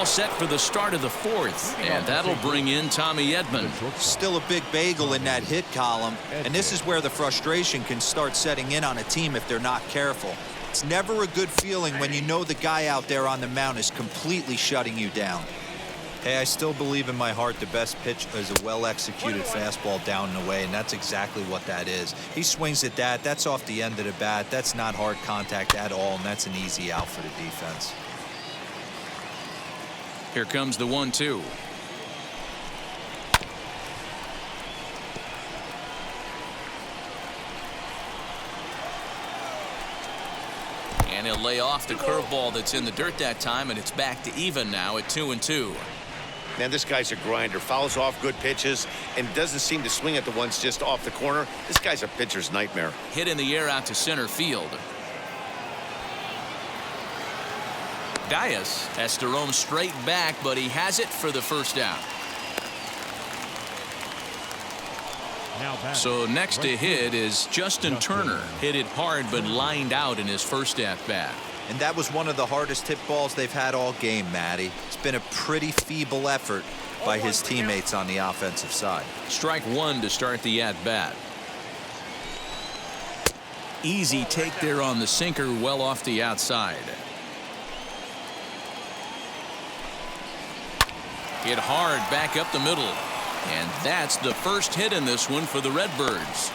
all set for the start of the fourth, and that'll bring in Tommy Edman. Still a big bagel in that hit column, and this is where the frustration can start setting in on a team if they're not careful. It's never a good feeling when you know the guy out there on the mound is completely shutting you down. Hey, I still believe in my heart the best pitch is a well-executed fastball down and away, and that's exactly what that is. He swings at that. That's off the end of the bat. That's not hard contact at all, and that's an easy out for the defense. Here comes the 1-2. And he'll lay off the curveball that's in the dirt that time, and it's back to even now at 2-2. Man, this guy's a grinder. Fouls off good pitches and doesn't seem to swing at the ones just off the corner. This guy's a pitcher's nightmare. Hit in the air out to center field. Dias has to roam straight back, but he has it for the first out. So next to hit is Justin Turner. Hit it hard but lined out in his first at-bat. And that was one of the hardest hit balls they've had all game, Matty. It's been a pretty feeble effort by his teammates on the offensive side. Strike one to start the at-bat. Easy take there on the sinker, well off the outside. Hit hard back up the middle. And that's the first hit in this one for the Redbirds.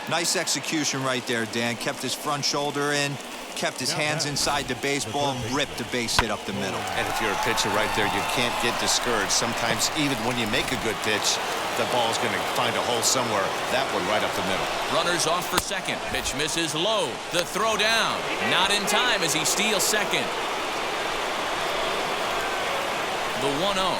Nice execution right there, Dan. Kept his front shoulder in, kept his hands inside the baseball, and ripped the base hit up the middle. And if you're a pitcher right there, you can't get discouraged. Sometimes even when you make a good pitch, the ball's going to find a hole somewhere. That one right up the middle. Runners off for second. Pitch misses low. The throw down. Not in time as he steals second. The 1-0.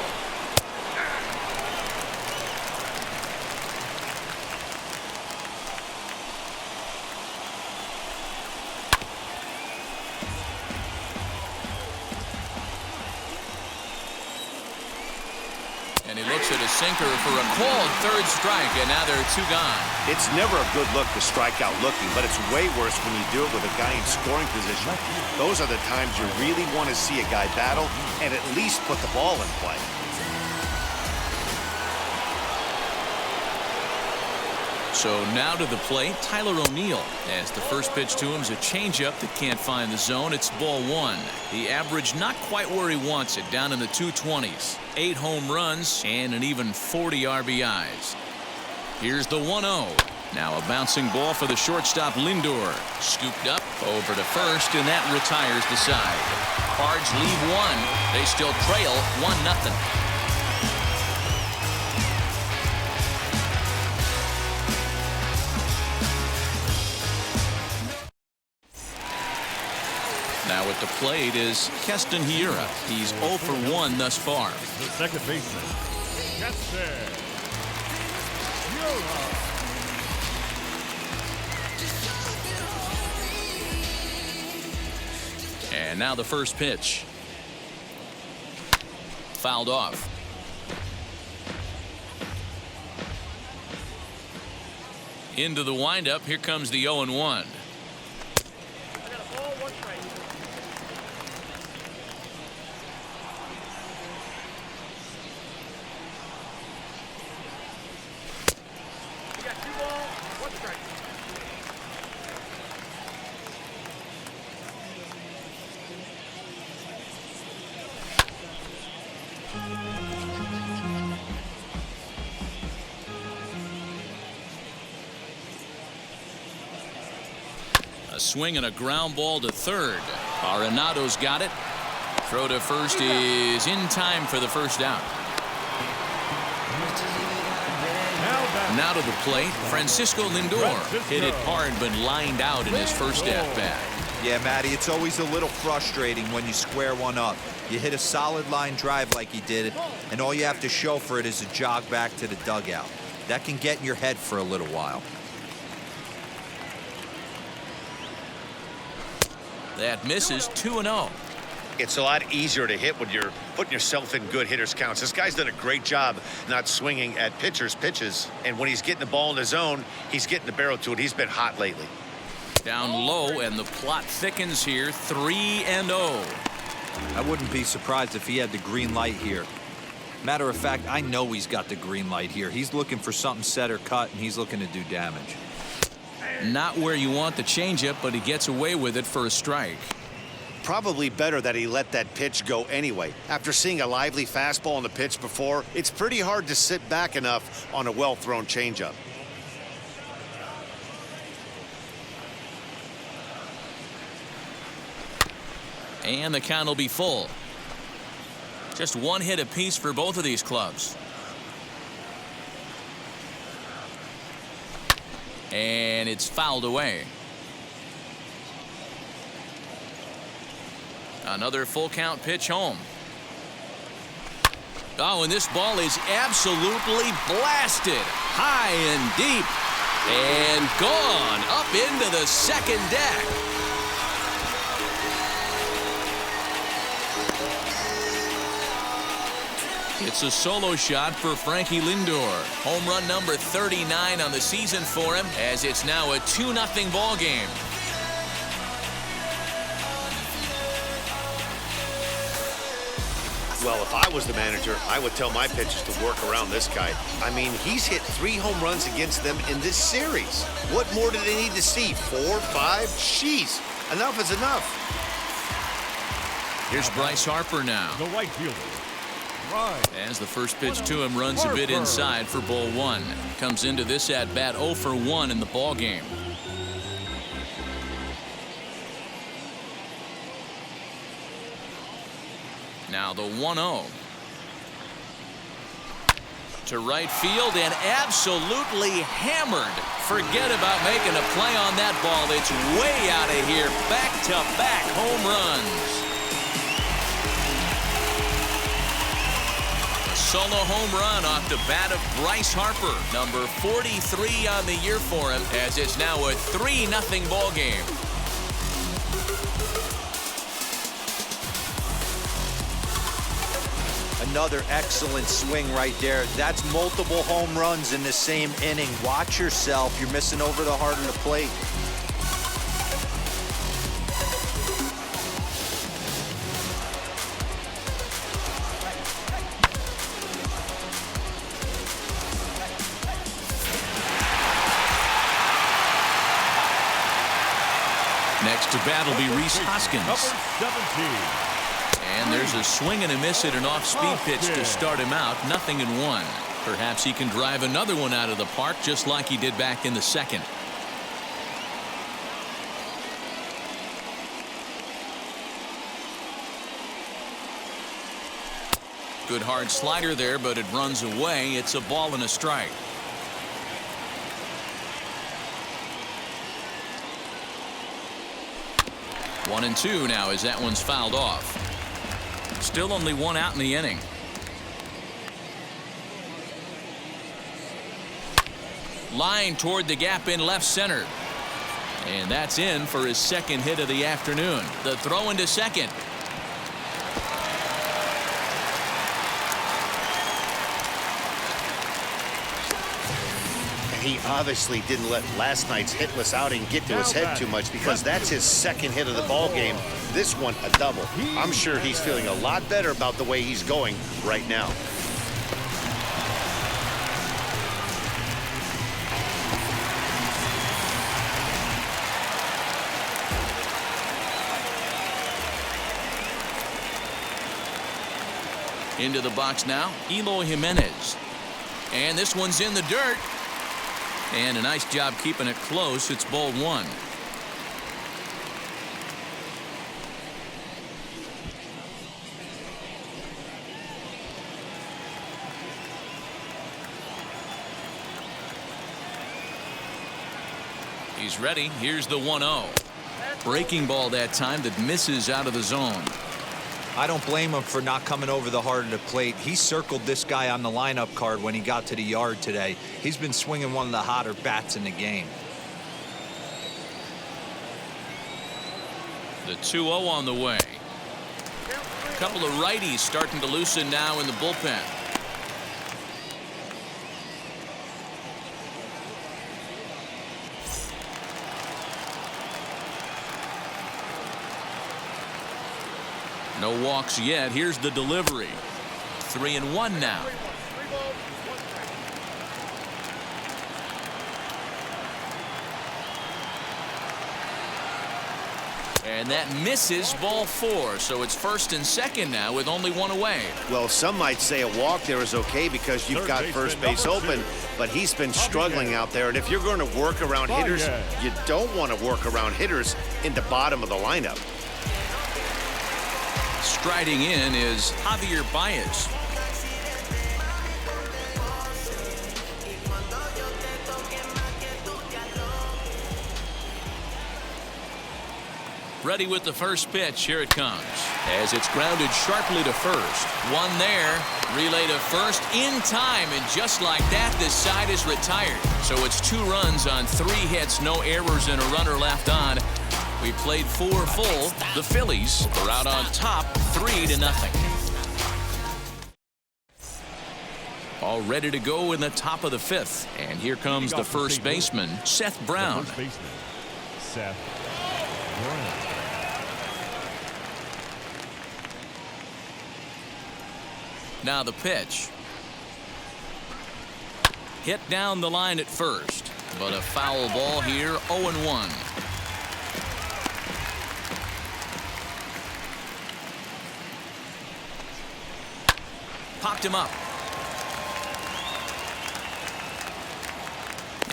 And he looks at a sinker for a called third strike, and now there are two gone. It's never a good look to strike out looking, but it's way worse when you do it with a guy in scoring position. Those are the times you really want to see a guy battle and at least put the ball in play. So now to the plate, Tyler O'Neill, as the first pitch to him is a changeup that can't find the zone. It's ball one. The average not quite where he wants it, down in the 220s. 8 home runs and an even 40 RBIs. Here's the 1-0. Now a bouncing ball for the shortstop Lindor. Scooped up over to first, and that retires the side. Cards leave one. They still trail 1-0. Now at the plate is Keston Hiura. He's 0 for 1 thus far. The second baseman, Keston Hiura. And now the first pitch. Fouled off. Into the windup. Here comes the 0-1. A swing and a ground ball to third. Arenado's got it. Throw to first is in time for the first out. Now to the plate, Francisco Lindor. Hit it hard but lined out in his first at-bat. Yeah, Matty, it's always a little frustrating when you square one up. You hit a solid line drive like he did, and all you have to show for it is a jog back to the dugout. That can get in your head for a little while. That misses. 2-0. It's a lot easier to hit when you're putting yourself in good hitters' counts. This guy's done a great job not swinging at pitchers' pitches. And when he's getting the ball in the zone, he's getting the barrel to it. He's been hot lately. Down low, and the plot thickens here. 3-0. I wouldn't be surprised if he had the green light here. Matter of fact, I know he's got the green light here. He's looking for something set or cut, and he's looking to do damage. Not where you want the changeup, but he gets away with it for a strike. Probably better that he let that pitch go anyway. After seeing a lively fastball on the pitch before, it's pretty hard to sit back enough on a well-thrown changeup. And the count will be full. Just one hit apiece for both of these clubs. And it's fouled away. Another full count pitch home. Oh, and this ball is absolutely blasted. High and deep. And gone up into the second deck. It's a solo shot for Frankie Lindor. Home run number 39 on the season for him, as it's now a 2-0 ball game. Well, if I was the manager, I would tell my pitchers to work around this guy. I mean, he's hit 3 home runs against them in this series. What more do they need to see? 4, 5? Jeez, enough is enough. Here's Bryce Harper now. The right fielder. As the first pitch to him runs a bit inside for ball 1. Comes into this at bat 0 for 1 in the ball game. Now the 1-0. To right field and absolutely hammered. Forget about making a play on that ball. It's way out of here. Back-to-back home runs. Solo home run off the bat of Bryce Harper, number 43 on the year for him, as it's now a 3-0 ball game. Another excellent swing right there. That's multiple home runs in the same inning. Watch yourself. You're missing over the heart of the plate. Next to bat will be Rhys Hoskins. Number 17. And there's a swing and a miss at an off-speed pitch to start him out. 0-1. Perhaps he can drive another one out of the park just like he did back in the second. Good hard slider there, but it runs away. It's a ball and a strike. One and two now as that one's fouled off. Still only one out in the inning. Line toward the gap in left center. And that's in for his second hit of the afternoon. The throw into second. He obviously didn't let last night's hitless outing get to his head too much, because that's his second hit of the ball game. This one a double. I'm sure he's feeling a lot better about the way he's going right now. Into the box now, Eloy Jimenez. And this one's in the dirt. And a nice job keeping it close. It's ball 1. He's ready. Here's the 1-0. Breaking ball that time that misses out of the zone. I don't blame him for not coming over the heart of the plate. He circled this guy on the lineup card when he got to the yard today. He's been swinging one of the hotter bats in the game. The 2-0 on the way. A couple of righties starting to loosen now in the bullpen. No walks yet. Here's the delivery. 3-1 now. And that misses, ball 4. So it's 1st and 2nd now with only 1 away. Well, some might say a walk there is okay because you've got first base open, but he's been struggling out there. And if you're going to work around hitters, you don't want to work around hitters in the bottom of the lineup. Striding in is Javier Baez. Ready with the first pitch. Here it comes. As it's grounded sharply to first. One there. Relay to first in time. And just like that, this side is retired. So it's 2 runs on 3 hits. No errors and a runner left on. We played 4 full. The Phillies are out on top 3-0. All ready to go in the top of the 5th. And here comes the first baseman, Seth Brown. Seth Brown. Now the pitch. Hit down the line at first, but a foul ball here. 0-1. Popped him up.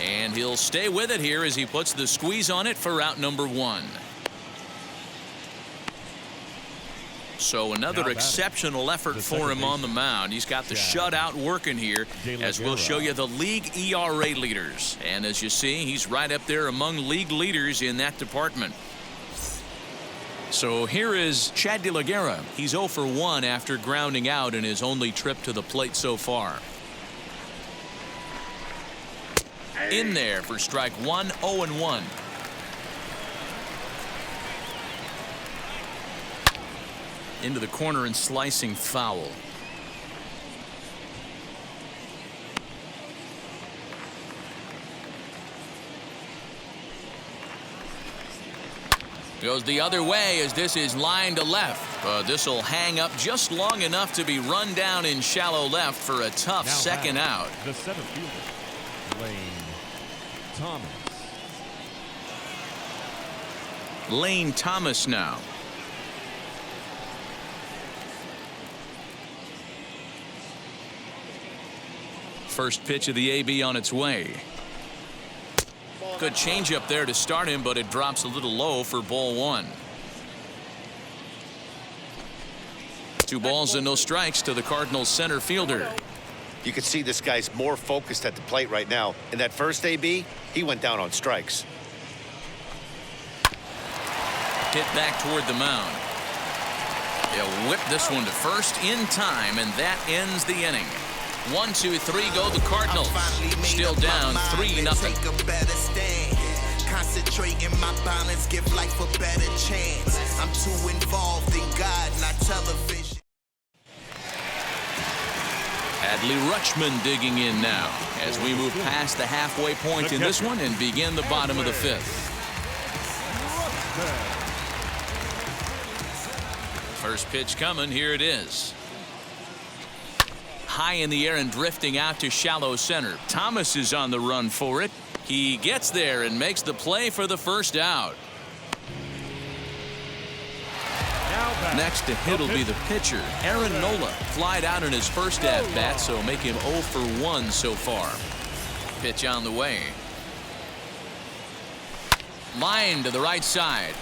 And he'll stay with it here as he puts the squeeze on it for out number 1. So another exceptional effort for him on the mound. He's got the shutout working here, as we'll show you the league ERA leaders. And as you see, he's right up there among league leaders in that department. So here is Chad De La Guerra. He's 0 for 1 after grounding out in his only trip to the plate so far. In there for strike 1, 0-1. Into the corner and slicing foul. Goes the other way as this is line to left. This will hang up just long enough to be run down in shallow left for a tough second out. The center fielder, Lane Thomas. Lane Thomas now. First pitch of the AB on its way. Good changeup there to start him, but it drops a little low for ball 1. 2 balls and no strikes to the Cardinals center fielder. You can see this guy's more focused at the plate right now. In that first AB, he went down on strikes. Hit back toward the mound. He'll whip this one to first in time, and that ends the inning. 1, 2, 3 go the Cardinals. Still down 3-0. Concentrate in my balance, give life a better chance. I'm too involved in God, not television. Adley Rutschman digging in now as we move past the halfway point in this one and begin the bottom of the 5th. First pitch coming. Here it is. High in the air and drifting out to shallow center. Thomas is on the run for it. He gets there and makes the play for the first out. Next to hit will be the pitcher, Aaron Nola. Flied out in his first at-bat, so make him 0 for 1 so far. Pitch on the way. Line to the right side.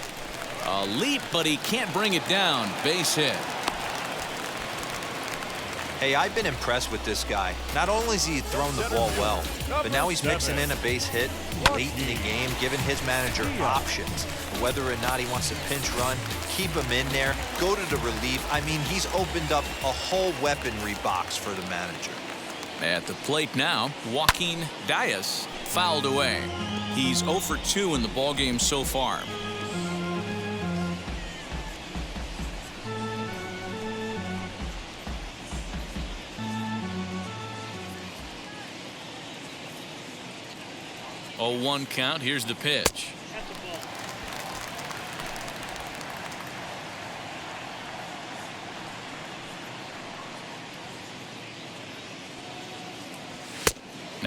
A leap, but he can't bring it down. Base hit. Hey, I've been impressed with this guy. Not only has he thrown the ball well, but now he's mixing in a base hit late in the game, giving his manager options. Whether or not he wants to pinch run, keep him in there, go to the relief. I mean, he's opened up a whole weaponry box for the manager. At the plate now, Joaquin Diaz fouled away. He's 0 for 2 in the ballgame so far. Oh, 1 count. Here's the pitch.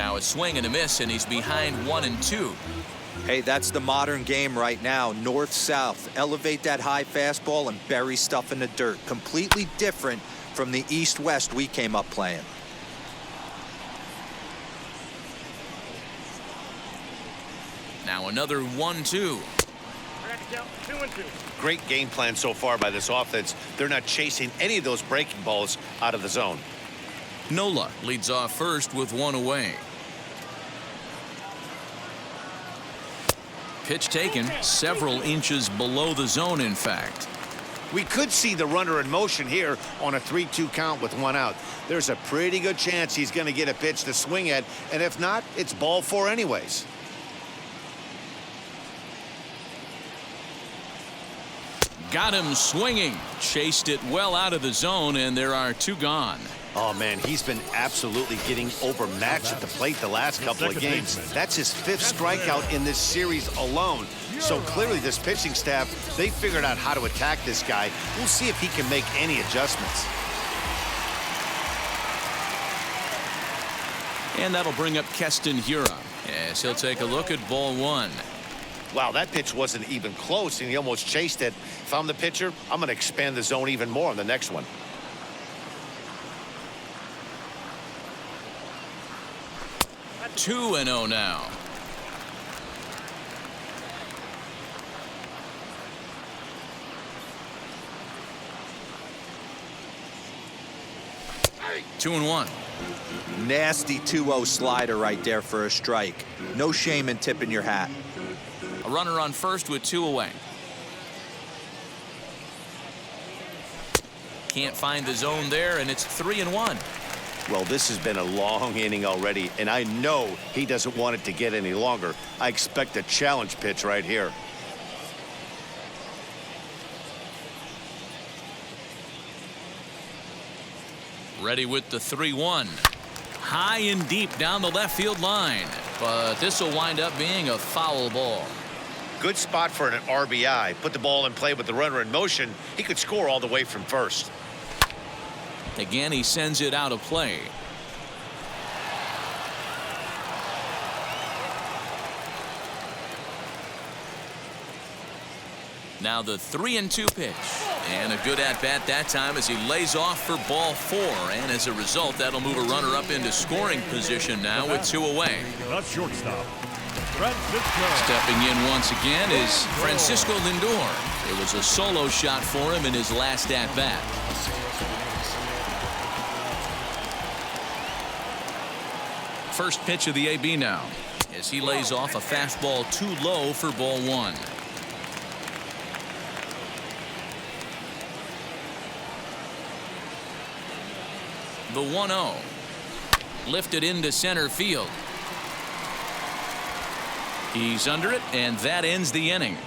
Now a swing and a miss, and he's behind 1-2. Hey, that's the modern game right now. North-south. Elevate that high fastball and bury stuff in the dirt. Completely different from the east-west we came up playing. Now another 1-2. Great game plan so far by this offense. They're not chasing any of those breaking balls out of the zone. Nola leads off first with one away. Pitch taken several inches below the zone, in fact. We could see the runner in motion here on a 3-2 count with one out. There's a pretty good chance he's going to get a pitch to swing at, and if not, it's ball 4 anyways. Got him swinging. Chased it well out of the zone, and there are 2 gone. Oh, man, he's been absolutely getting overmatched at the plate the last couple of games. That's his 5th strikeout in this series alone. So clearly this pitching staff, they figured out how to attack this guy. We'll see if he can make any adjustments. And that'll bring up Keston Hiura as he'll take a look at ball 1. Wow, that pitch wasn't even close, and he almost chased it. If I'm the pitcher, I'm going to expand the zone even more on the next one. 2-0 now. Hey. 2-1. Nasty 2-0 slider right there for a strike. No shame in tipping your hat. A runner on first with 2 away. Can't find the zone there, and it's 3-1. Well, this has been a long inning already, and I know he doesn't want it to get any longer. I expect a challenge pitch right here. Ready with the 3-1. High and deep down the left field line, but this will wind up being a foul ball. Good spot for an RBI. Put the ball in play with the runner in motion. He could score all the way from first. Again, he sends it out of play. Now the 3-2 pitch. And a good at-bat that time as he lays off for ball 4. And as a result, that'll move a runner up into scoring position now with 2 away. The shortstop, Francisco. Stepping in once again is Francisco Lindor. It was a solo shot for him in his last at-bat. First pitch of the AB now as he lays off a fastball too low for ball 1. The 1-0 lifted into center field. He's under it, and that ends the inning.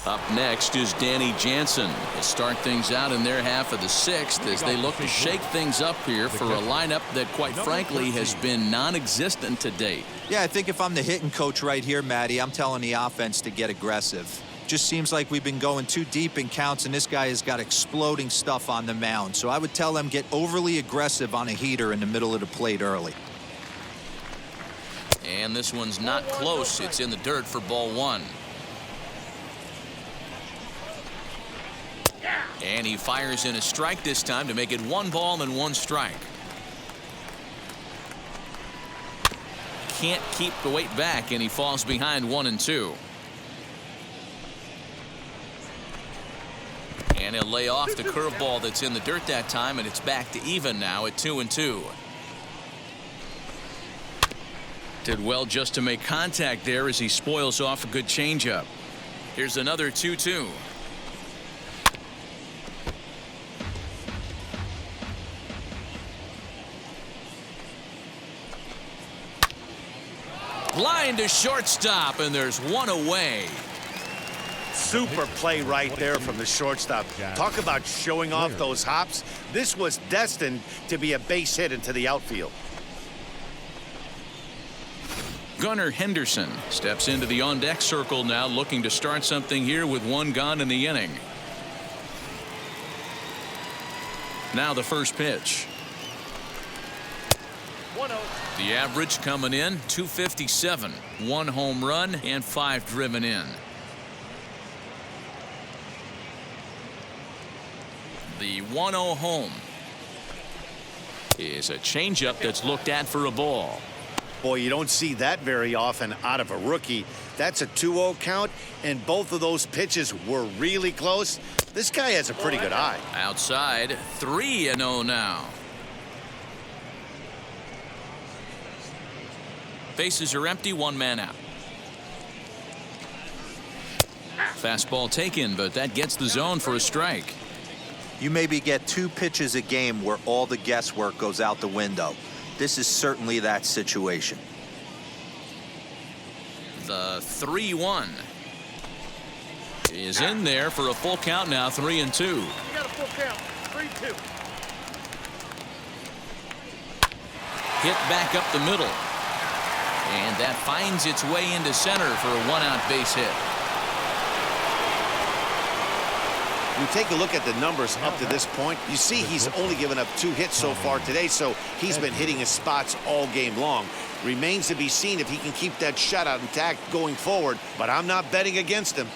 Up next is Danny Jansen to start things out in their half of the 6th as they look to shake things up here for a lineup that, quite frankly, has been non-existent to date. Yeah, I think if I'm the hitting coach right here, Matty, I'm telling the offense to get aggressive. Just seems like we've been going too deep in counts, and this guy has got exploding stuff on the mound. So I would tell them get overly aggressive on a heater in the middle of the plate early. And this one's not close. It's in the dirt for ball 1. And he fires in a strike this time to make it 1 ball and 1 strike. Can't keep the weight back, and he falls behind 1-2. And he'll lay off the curveball that's in the dirt that time, and it's back to even now at 2-2. Did well just to make contact there as he spoils off a good changeup. Here's another 2-2. Line to shortstop, and there's 1 away. Super play right there from the shortstop. Talk about showing off those hops. This was destined to be a base hit into the outfield. Gunnar Henderson steps into the on-deck circle now, looking to start something here with one gone in the inning. Now the first pitch. The average coming in .257, 1 home run and 5 driven in. The 1-0 home is a changeup that's looked at for a ball. Boy, you don't see that very often out of a rookie. That's a 2-0 count, and both of those pitches were really close. This guy has a pretty good eye. Outside, 3-0 now. Bases are empty, 1 man out. Fastball taken, but that gets the zone for a strike. You maybe get 2 pitches a game where all the guesswork goes out the window. This is certainly that situation. The 3-1 is in there for a full count now, 3-2. You got a full count, 3-2. Hit back up the middle. And that finds its way into center for a 1-out base hit. You take a look at the numbers up to this point, you see he's only given up 2 hits so far today, so he's been hitting his spots all game long. Remains to be seen if he can keep that shutout intact going forward, but I'm not betting against him.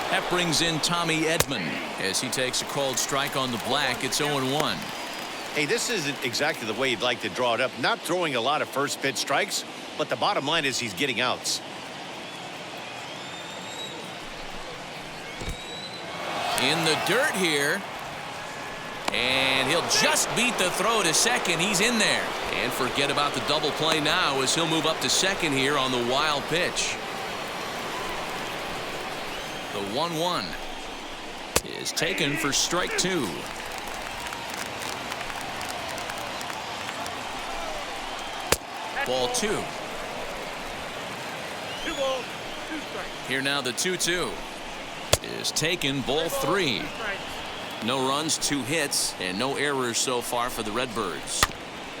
That brings in Tommy Edman as he takes a called strike on the black. It's 0-1. Hey, this isn't exactly the way you'd like to draw it up. Not throwing a lot of first pitch strikes, but the bottom line is he's getting outs. In the dirt here. And he'll just beat the throw to second. He's in there. And forget about the double play now as he'll move up to second here on the wild pitch. The 1-1 is taken for strike 2. Ball 2. 2 balls, 2 strikes. Here now the 2-2 is taken, ball 3. No runs, 2 hits, and no errors so far for the Redbirds.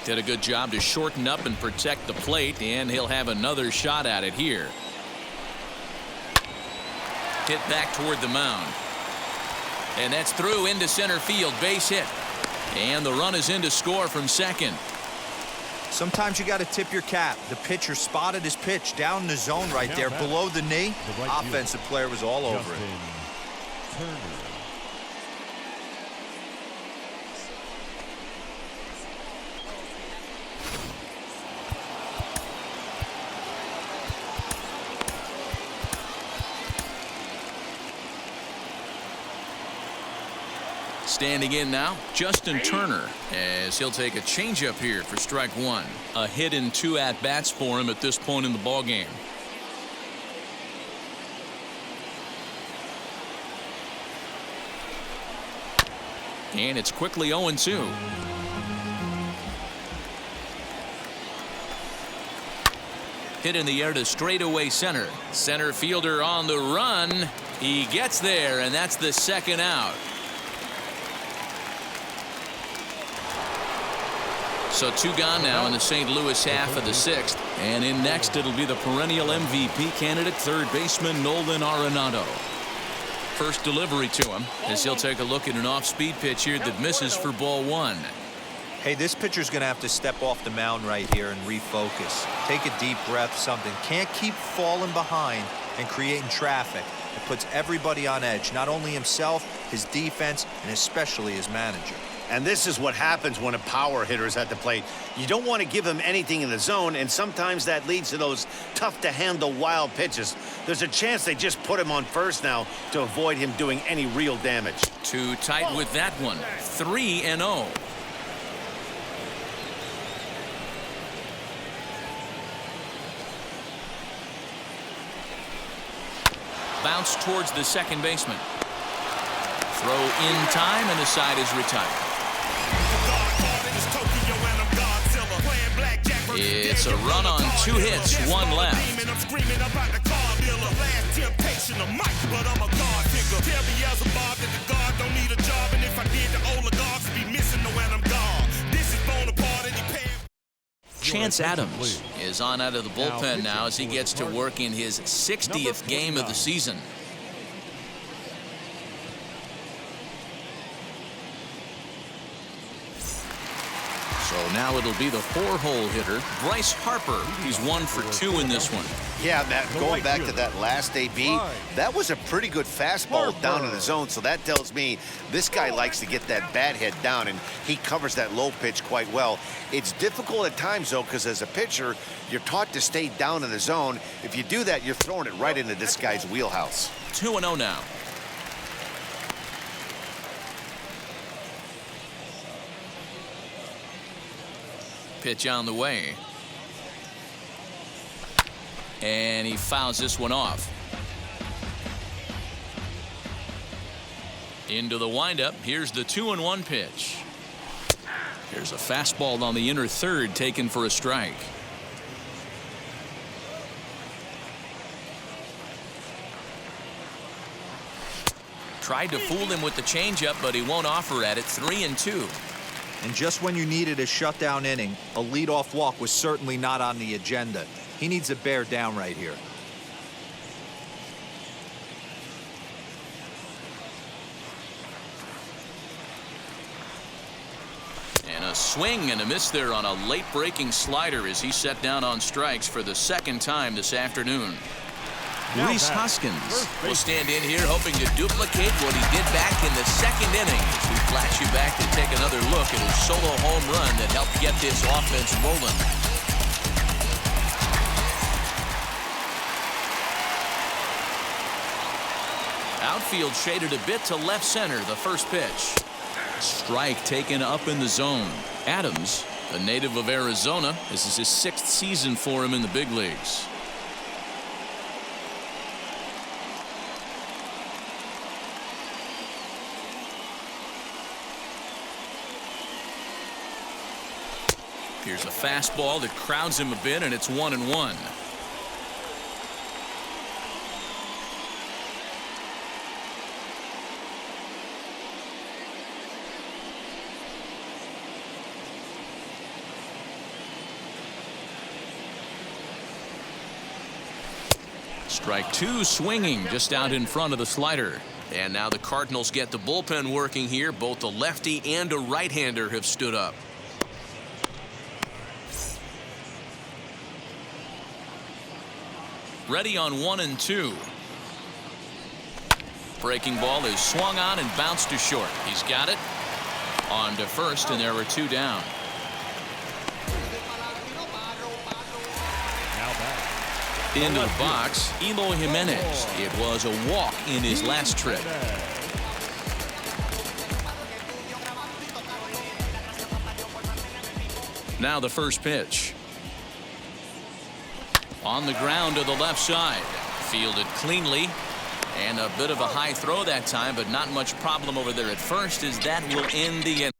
Did a good job to shorten up and protect the plate, and he'll have another shot at it here. Hit back toward the mound. And that's through into center field, base hit. And the run is in to score from second. Sometimes you got to tip your cap. The pitcher spotted his pitch down in the zone right there below the knee. Offensive player was all over it. Standing in now, Justin Turner, as he'll take a changeup here for strike 1. A hit in 2 at-bats for him at this point in the ballgame. And it's quickly 0-2. Hit in the air to straightaway center. Center fielder on the run. He gets there, and that's the second out. So 2 gone now in the St. Louis half of the 6th. And in next, it'll be the perennial MVP candidate, third baseman Nolan Arenado. First delivery to him as he'll take a look at an off-speed pitch here that misses for ball 1. Hey, this pitcher's going to have to step off the mound right here and refocus. Take a deep breath, something. Can't keep falling behind and creating traffic. It puts everybody on edge, not only himself, his defense, and especially his manager. And this is what happens when a power hitter is at the plate. You don't want to give him anything in the zone, and sometimes that leads to those tough-to-handle wild pitches. There's a chance they just put him on first now to avoid him doing any real damage. Too tight with that one. 3-0. Bounce towards the second baseman. Throw in time, and the side is retired. It's a run on 2 hits, 1 left. This is Bonaparte and he Chance Adams is on out of the bullpen now as he gets to work in his 60th game of the season. So now it'll be the 4-hole hitter, Bryce Harper. He's 1 for 2 in this one. Yeah, Matt, going back to that last AB, that was a pretty good fastball down in the zone, so that tells me this guy likes to get that bat head down, and he covers that low pitch quite well. It's difficult at times, though, because as a pitcher, you're taught to stay down in the zone. If you do that, you're throwing it right into this guy's wheelhouse. 2-0 now. Pitch on the way. And he fouls this one off. Into the windup. Here's the 2-1 pitch. Here's a fastball on the inner third taken for a strike. Tried to fool him with the changeup, but he won't offer at it. 3-2. And just when you needed a shutdown inning, a leadoff walk was certainly not on the agenda. He needs to bear down right here. And a swing and a miss there on a late breaking slider as he set down on strikes for the second time this afternoon. Rhys Hoskins will stand in here hoping to duplicate what he did back in the second inning as we flash you back to take another look at his solo home run that helped get this offense rolling. Outfield shaded a bit to left center. The first pitch. Strike taken up in the zone. Adams, a native of Arizona, this is his 6th season for him in the big leagues. Here's a fastball that crowds him a bit, and it's 1-1. Strike 2 swinging just out in front of the slider. And now the Cardinals get the bullpen working here. Both a lefty and a right-hander have stood up. Ready on 1-2. Breaking ball is swung on and bounced to short. He's got it. On to first, and there are 2 down. Into the box, Eloy Jimenez. It was a walk in his last trip. Now the first pitch. On the ground to the left side. Fielded cleanly. And a bit of a high throw that time, but not much problem over there at first as that will end the inning.